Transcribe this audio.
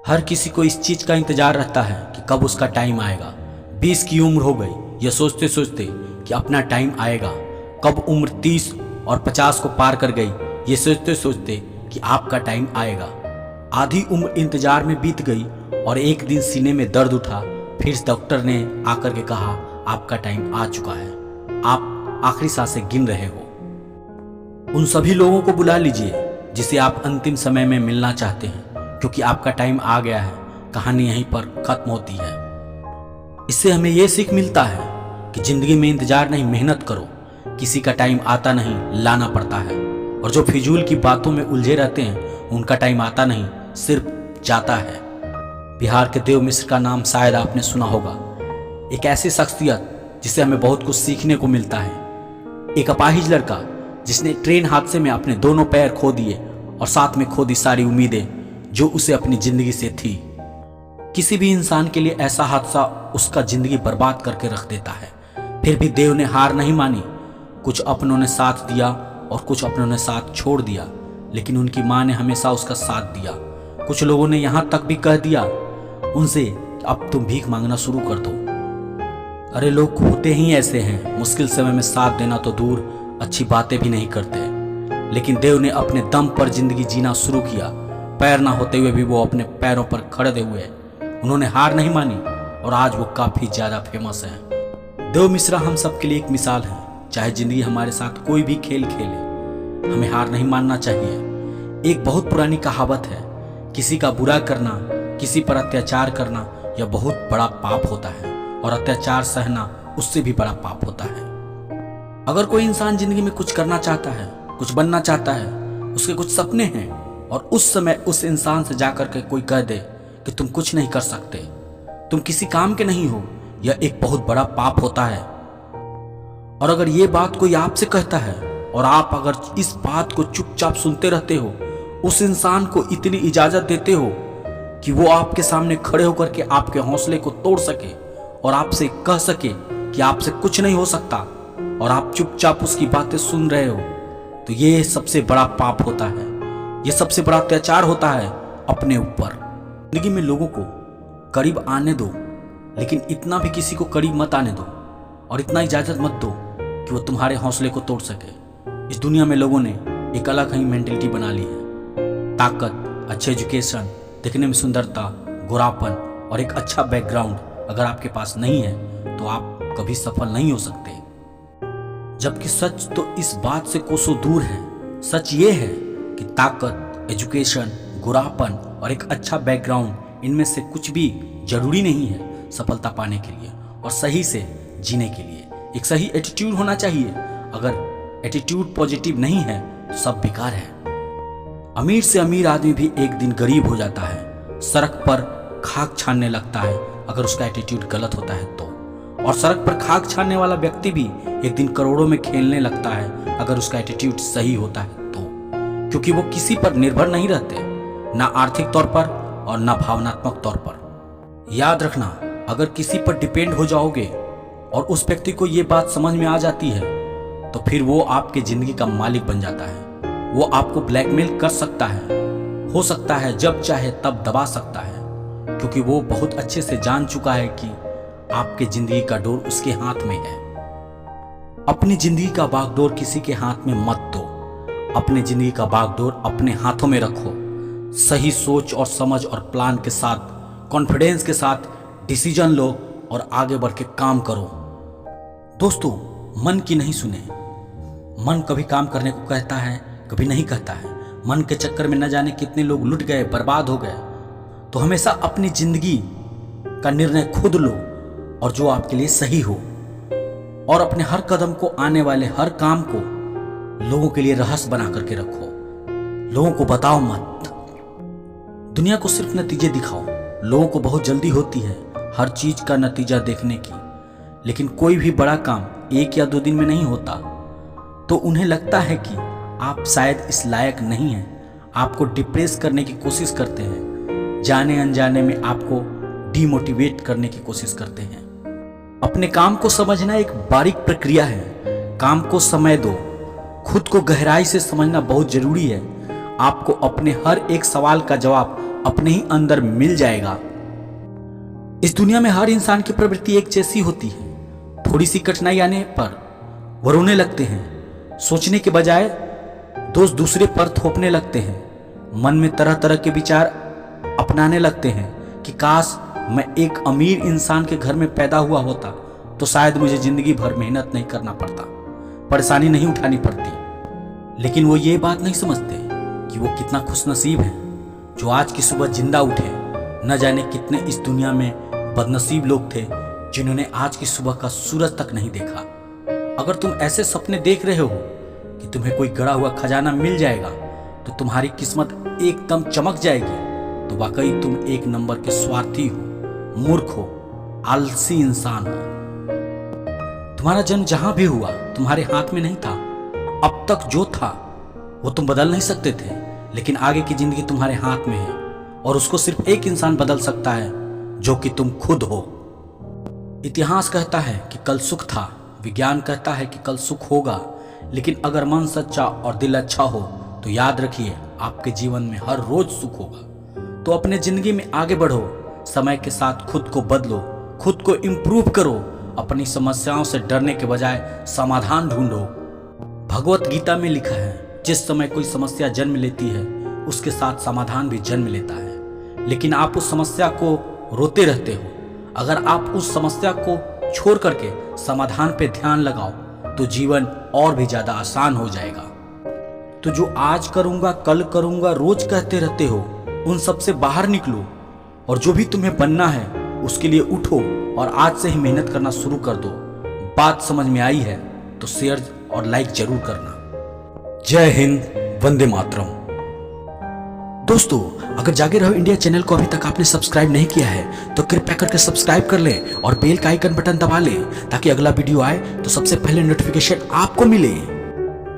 हर किसी को इस चीज का इंतजार रहता है कि कब उसका टाइम आएगा। 20 की उम्र हो गई, ये सोचते सोचते कि अपना टाइम आएगा। कब उम्र 30 और 50 को पार कर गई, ये सोचते सोचते कि आपका टाइम आएगा। आधी उम्र इंतजार में बीत गई और एक दिन सीने में दर्द उठा। फिर डॉक्टर ने आकर के कहा, आपका टाइम आ चुका है, आप आखिरी सांसें गिन रहे हो। उन सभी लोगों को बुला लीजिए जिसे आप अंतिम समय में मिलना चाहते हैं, क्योंकि आपका टाइम आ गया है। कहानी यहीं पर खत्म होती है। इससे हमें यह सीख मिलता है कि जिंदगी में इंतजार नहीं, मेहनत करो। किसी का टाइम आता नहीं, लाना पड़ता है। और जो फिजूल की बातों में उलझे रहते हैं, उनका टाइम आता नहीं, सिर्फ जाता है। बिहार के देव मिश्र का नाम शायद आपने सुना होगा। एक ऐसी शख्सियत जिसे हमें बहुत कुछ सीखने को मिलता है। एक अपाहिज लड़का जिसने ट्रेन हादसे में अपने दोनों पैर खो दिए और साथ में खो दी सारी उम्मीदें जो उसे अपनी जिंदगी से थी। किसी भी इंसान के लिए ऐसा हादसा उसका जिंदगी बर्बाद करके रख देता है। फिर भी देव ने हार नहीं मानी। कुछ अपनों ने साथ दिया और कुछ अपनों ने साथ छोड़ दिया, लेकिन उनकी मां ने हमेशा उसका साथ दिया। कुछ लोगों ने यहां तक भी कह दिया उनसे, अब तुम भीख मांगना शुरू कर दो। अरे लोग होते ही ऐसे हैं, मुश्किल समय में साथ देना तो दूर, अच्छी बातें भी नहीं करते। लेकिन देव ने अपने दम पर जिंदगी जीना शुरू किया। पैर ना होते हुए भी वो अपने पैरों पर खड़े हुए। उन्होंने हार नहीं मानी और आज वो काफी ज्यादा फेमस हैं। देव मिश्रा हम सबके लिए एक मिसाल है। चाहे जिंदगी हमारे साथ कोई भी खेल खेले, हमें हार नहीं मानना चाहिए। एक बहुत पुरानी कहावत है, किसी का बुरा करना, किसी पर अत्याचार करना यह बहुत बड़ा पाप होता है, और अत्याचार सहना उससे भी बड़ा पाप होता है। अगर कोई इंसान जिंदगी में कुछ करना चाहता है, कुछ बनना चाहता है, उसके कुछ सपने हैं, और उस समय उस इंसान से जाकर के कोई कह दे कि तुम कुछ नहीं कर सकते, तुम किसी काम के नहीं हो, यह एक बहुत बड़ा पाप होता है। और अगर ये बात कोई आपसे कहता है और आप अगर इस बात को चुपचाप सुनते रहते हो, उस इंसान को इतनी इजाजत देते हो कि वो आपके सामने खड़े होकर के आपके हौसले को तोड़ सके और आपसे कह सके कि आपसे कुछ नहीं हो सकता, और आप चुपचाप उसकी बातें सुन रहे हो, तो ये सबसे बड़ा पाप होता है। ये सबसे बड़ा अत्याचार होता है अपने ऊपर। जिंदगी में लोगों को करीब आने दो, लेकिन इतना भी किसी को करीब मत आने दो, और इतना इजाजत मत दो कि वो तुम्हारे हौसले को तोड़ सके। इस दुनिया में लोगों ने एक अलग ही मेंटेलिटी बना ली है। ताकत, अच्छे एजुकेशन, दिखने में सुंदरता, गोरापन और एक अच्छा बैकग्राउंड अगर आपके पास नहीं है तो आप कभी सफल नहीं हो सकते। जबकि सच तो इस बात से कोसों दूर है। सच ये है कि ताकत, एजुकेशन, गोरापन और एक अच्छा बैकग्राउंड, इनमें से कुछ भी जरूरी नहीं है सफलता पाने के लिए और सही से जीने के लिए। एक सही एटीट्यूड होना चाहिए। अगर एटीट्यूड पॉजिटिव नहीं है तो सब बेकार है। अमीर से अमीर आदमी भी एक दिन गरीब हो जाता है। सड़क पर खाक छानने लगता है अगर उसका एटीट्यूड गलत होता है तो, और सड़क पर खाक छानने वाला व्यक्ति भी एक दिन करोड़ों में खेलने लगता है अगर उसका एटीट्यूड सही होता है तो, क्योंकि वो किसी पर निर्भर नहीं रहते, ना आर्थिक तौर पर और ना भावनात्मक तौर पर। याद रखना, अगर किसी पर डिपेंड हो जाओगे और उस व्यक्ति को ये बात समझ में आ जाती है तो फिर वो आपकी जिंदगी का मालिक बन जाता है। वो आपको ब्लैकमेल कर सकता है, हो सकता है जब चाहे तब दबा सकता है, क्योंकि वो बहुत अच्छे से जान चुका है कि आपके जिंदगी का डोर उसके हाथ में है। अपनी जिंदगी का बागडोर किसी के हाथ में मत दो। अपनी जिंदगी का बागडोर अपने हाथों में रखो। सही सोच और समझ और प्लान के साथ, कॉन्फिडेंस के साथ डिसीजन लो और आगे बढ़ के काम करो। दोस्तों, मन की नहीं सुने। मन कभी काम करने को कहता है, कभी नहीं कहता है। मन के चक्कर में न जाने कितने लोग लुट गए, बर्बाद हो गए। तो हमेशा अपनी जिंदगी का निर्णय खुद लो और जो आपके लिए सही हो, और अपने हर कदम को, आने वाले हर काम को लोगों के लिए रहस्य बना करके रखो। लोगों को बताओ मत। दुनिया को सिर्फ नतीजे दिखाओ। लोगों को बहुत जल्दी होती है हर चीज का नतीजा देखने की, लेकिन कोई भी बड़ा काम 1 या 2 दिन में नहीं होता। तो उन्हें लगता है कि आप शायद इस लायक नहीं हैं। आपको डिप्रेस करने की कोशिश करते हैं, जाने अनजाने में आपको डीमोटिवेट करने की कोशिश करते हैं। अपने काम को समझना एक बारीक प्रक्रिया है। काम को समय दो। खुद को गहराई से समझना बहुत जरूरी है। आपको अपने हर एक सवाल का जवाब अपने ही अंदर मिल जाएगा। इस दुनिया में हर इंसान की प्रवृत्ति एक जैसी होती है। थोड़ी सी कठिनाई आने पर वो रोने लगते हैं, सोचने के बजाय दोष दूसरे पर थोपने लगते हैं, मन में तरह तरह के विचार अपनाने लगते हैं कि काश मैं एक अमीर इंसान के घर में पैदा हुआ होता तो शायद मुझे जिंदगी भर मेहनत नहीं करना पड़ता, परेशानी नहीं उठानी पड़ती। लेकिन वो ये बात नहीं समझते कि वो कितना खुशनसीब है जो आज की सुबह जिंदा उठे। न जाने कितने इस दुनिया में बदनसीब लोग थे जिन्होंने आज की सुबह का सूरज तक नहीं देखा। अगर तुम ऐसे सपने देख रहे हो कि तुम्हें कोई गड़ा हुआ खजाना मिल जाएगा तो तुम्हारी किस्मत एकदम चमक जाएगी, तो वाकई तुम एक नंबर के स्वार्थी हो, मूर्ख हो, आलसी इंसान हो। तुम्हारा जन्म जहां भी हुआ तुम्हारे हाथ में नहीं था। अब तक जो था वो तुम बदल नहीं सकते थे, लेकिन आगे की जिंदगी तुम्हारे हाथ में है और उसको सिर्फ एक इंसान बदल सकता है जो कि तुम खुद हो। इतिहास कहता है कि कल सुख था, विज्ञान कहता है कि कल सुख होगा, लेकिन अगर मन सच्चा और दिल अच्छा हो तो याद रखिए आपके जीवन में हर रोज सुख होगा। तो अपने जिंदगी में आगे बढ़ो, समय के साथ खुद को बदलो, खुद को इम्प्रूव करो, अपनी समस्याओं से डरने के बजाय समाधान ढूंढो। भगवत गीता में लिखा है, जिस समय कोई समस्या जन्म लेती है उसके साथ समाधान भी जन्म लेता है, लेकिन आप उस समस्या को रोते रहते हो। अगर आप उस समस्या को छोड़ करके समाधान पे ध्यान लगाओ तो जीवन और भी ज्यादा आसान हो जाएगा। तो जो आज करूंगा कल करूंगा रोज कहते रहते हो, उन सब से बाहर निकलो और जो भी तुम्हें बनना है उसके लिए उठो और आज से ही मेहनत करना शुरू कर दो। बात समझ में आई है तो शेयर और लाइक जरूर करना। जय हिंद, वंदे मातरम। दोस्तों, अगर जागे रहो इंडिया चैनल को अभी तक आपने सब्सक्राइब नहीं किया है तो कृपया करके सब्सक्राइब कर लें और बेल का आइकन बटन दबा लें ताकि अगला वीडियो आए तो सबसे पहले नोटिफिकेशन आपको मिले।